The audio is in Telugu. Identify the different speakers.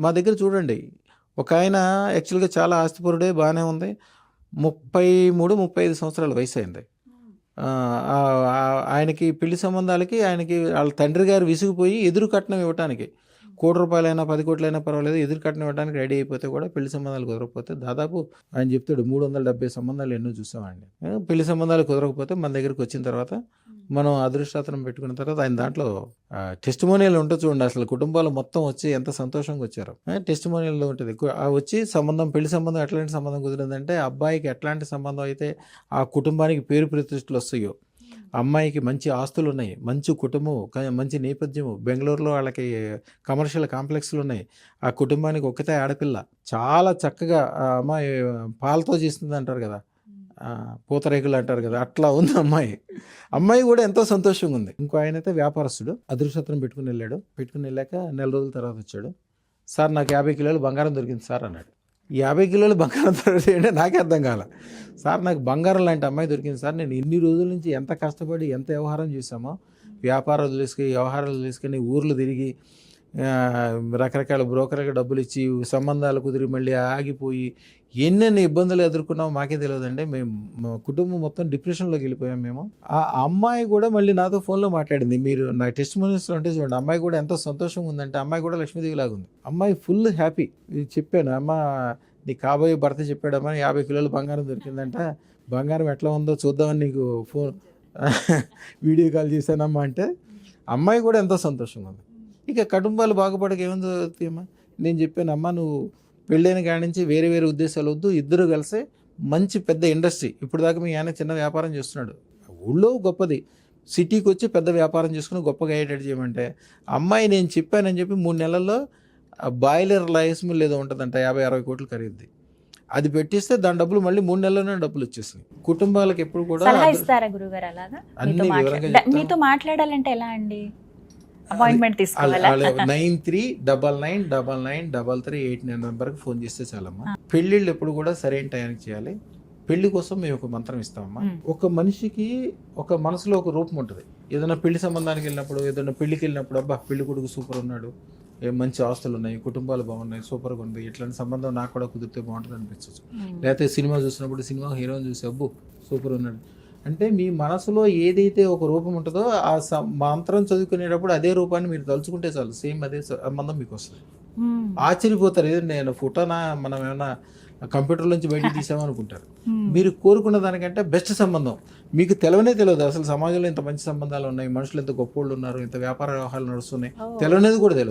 Speaker 1: మా దగ్గర చూడండి, ఒక ఆయన యాక్చువల్గా చాలా ఆస్తిపరుడే, బాగానే ఉంది. 33, 35 సంవత్సరాల వయసు అయింది. ఆయనకి పెళ్లి సంబంధాలకి ఆయనకి వాళ్ళ తండ్రి గారు విసిగిపోయి ఎదురు కట్నం ఇవ్వటానికి, ₹1,00,00,000 10 కోట్లైనా పర్వాలేదు, ఎదురు కట్నం ఇవ్వడానికి రెడీ అయిపోతే కూడా పెళ్లి సంబంధాలు కుదరకపోతే, దాదాపు ఆయన చెప్తాడు 370 సంబంధాలు ఎన్నో చూసామండి. పెళ్లి సంబంధాలు కుదరకపోతే మన దగ్గరికి వచ్చిన తర్వాత మనం అదృష్టాతనం పెట్టుకున్న తర్వాత ఆయన దాంట్లో టెస్టిమోనియల్ ఉంటుంది చూడండి. అసలు కుటుంబాలు మొత్తం వచ్చి ఎంత సంతోషంగా వచ్చారు. టెస్టిమోనియల్లో ఉంటుంది. వచ్చి సంబంధం, పెళ్లి సంబంధం ఎట్లాంటి సంబంధం కుదిరిందంటే, అబ్బాయికి ఎట్లాంటి సంబంధం అయితే ఆ కుటుంబానికి పేరు ప్రతిష్టలు వస్తాయో, అమ్మాయికి మంచి ఆస్తులు ఉన్నాయి, మంచి కుటుంబం, మంచి నేపథ్యము, బెంగళూరులో వాళ్ళకి కమర్షియల్ కాంప్లెక్స్లు ఉన్నాయి, ఆ కుటుంబానికి ఒక్కతే ఆడపిల్ల, చాలా చక్కగా ఆ అమ్మాయి పాలతో చేస్తుంది అంటారు కదా, పూతరేకులు అంటారు కదా, అట్లా ఉంది అమ్మాయి కూడా ఎంతో సంతోషంగా ఉంది. ఇంకో ఆయన అయితే వ్యాపారస్తుడు, అదృష్టం పెట్టుకుని వెళ్ళాక నెల రోజుల తర్వాత వచ్చాడు. సార్ నాకు 50 కిలోలు బంగారం దొరికింది సార్ అన్నాడు. 50 కిలోలు బంగారం దొరికింది అంటే నాకే అర్థం కాల. సార్ నాకు బంగారం లాంటి అమ్మాయి దొరికింది సార్, నేను ఇన్ని రోజుల నుంచి ఎంత కష్టపడి ఎంత వ్యవహారం చేశామో, వ్యాపారాలు తీసుకుని వ్యవహారాలు తీసుకుని ఊర్లు తిరిగి రకరకాల బ్రోకర్లకు డబ్బులు ఇచ్చి సంబంధాలు కుదిరి మళ్ళీ ఆగిపోయి ఎన్నెన్ని ఇబ్బందులు ఎదుర్కొన్నామో మాకే తెలియదండి. మా కుటుంబం మొత్తం డిప్రెషన్లోకి వెళ్ళిపోయాం మేము. ఆ అమ్మాయి కూడా మళ్ళీ నాతో ఫోన్లో మాట్లాడింది. మీరు నా టెస్టిమోనియల్స్లో అంటే చూడండి, అమ్మాయి కూడా ఎంతో సంతోషంగా ఉందంటే, అమ్మాయి కూడా లక్ష్మీదేవి లాగా ఉంది. అమ్మాయి ఫుల్ హ్యాపీ. చెప్పాను, అమ్మ నీ కాబోయే భర్త చెప్పాడమ్మా 50 కిలోలు బంగారం దొరికిందంట, బంగారం ఎట్లా ఉందో చూద్దామని నీకు ఫోన్ వీడియో కాల్ చేశానమ్మా అంటే, అమ్మాయి కూడా ఎంతో సంతోషంగా ఉంది. ఇక కుటుంబాలు బాగుపడక ఏముంది అమ్మా, నేను చెప్పాను, అమ్మ నువ్వు పెళ్ళైన కాడి నుంచి వేరే వేరే ఉద్దేశాలు వద్దు, ఇద్దరు కలిసి మంచి పెద్ద ఇండస్ట్రీ, ఇప్పుడు దాకా మీ ఆయన చిన్న వ్యాపారం చేస్తున్నాడు, ఊళ్ళో గొప్పది, సిటీకి వచ్చి పెద్ద వ్యాపారం చేసుకుని గొప్పగా అయ్యేటట్టు చేయమంటే, అమ్మాయి నేను చెప్పానని చెప్పి 3 నెలల్లో బాయిలర్ రైస్ మిల్ ఏదో ఉంటుందంట, 50-60 కోట్లు ఖరీదు, అది పెట్టిస్తే దాని డబ్బులు మళ్ళీ 3 నెలల్లోనే డబ్బులు వచ్చేసినాయి. కుటుంబాలకు ఎప్పుడు కూడా
Speaker 2: సలహా ఇస్తారా గురుగారు? అలాగా మీతో మాట్లాడాలంటే ఎలా అండి? అపాయింట్మెంట్ తీసుకోవాలా?
Speaker 1: 9399993389 నెంబర్కి ఫోన్ చేస్తే చాలమ్మా. పెళ్ళిళ్ళు ఎప్పుడు కూడా సరైన టైంకి చేయాలి. పెళ్లి కోసం మేము ఒక మంత్రం ఇస్తామమ్మా. ఒక మనిషికి ఒక మనసులో ఒక రూపం ఉంటుంది. ఏదైనా పెళ్లి సంబంధానికి వెళ్ళినప్పుడు, ఏదైనా పెళ్లికి వెళ్ళినప్పుడు, అబ్బా పెళ్లి కొడుకు సూపర్ ఉన్నాడు, మంచి ఆస్తులు ఉన్నాయి, కుటుంబాలు బాగున్నాయి, సూపర్గా ఉంది, ఇట్లాంటి సంబంధం నాకు కూడా కుదిరితే బాగుంటుంది అనిపించవచ్చు. లేకపోతే సినిమా చూసినప్పుడు సినిమా హీరోని చూసి అబ్బో సూపర్ ఉన్నాడు అంటే, మీ మనసులో ఏదైతే ఒక రూపం ఉంటుందో ఆ మంత్రం చదువుకునేటప్పుడు అదే రూపాన్ని మీరు తలుచుకుంటే చాలు, సేమ్ అదే సంబంధం మీకు వస్తుంది. ఆశ్చర్యపోతారు, ఏదో నేను ఫోటోనా మనం ఏమైనా కంప్యూటర్ నుంచి బయటికి తీసామనుకుంటారు. మీరు కోరుకున్న దానికంటే బెస్ట్ సంబంధం మీకు తెలియదు. అసలు సమాజంలో ఇంత మంచి సంబంధాలు ఉన్నాయి, మనుషులు ఎంత గొప్ప వాళ్ళు ఉన్నారు, ఇంత వ్యాపార వ్యవహారాలు నడుస్తున్నాయి, తెలియనేది కూడా తెలియదు.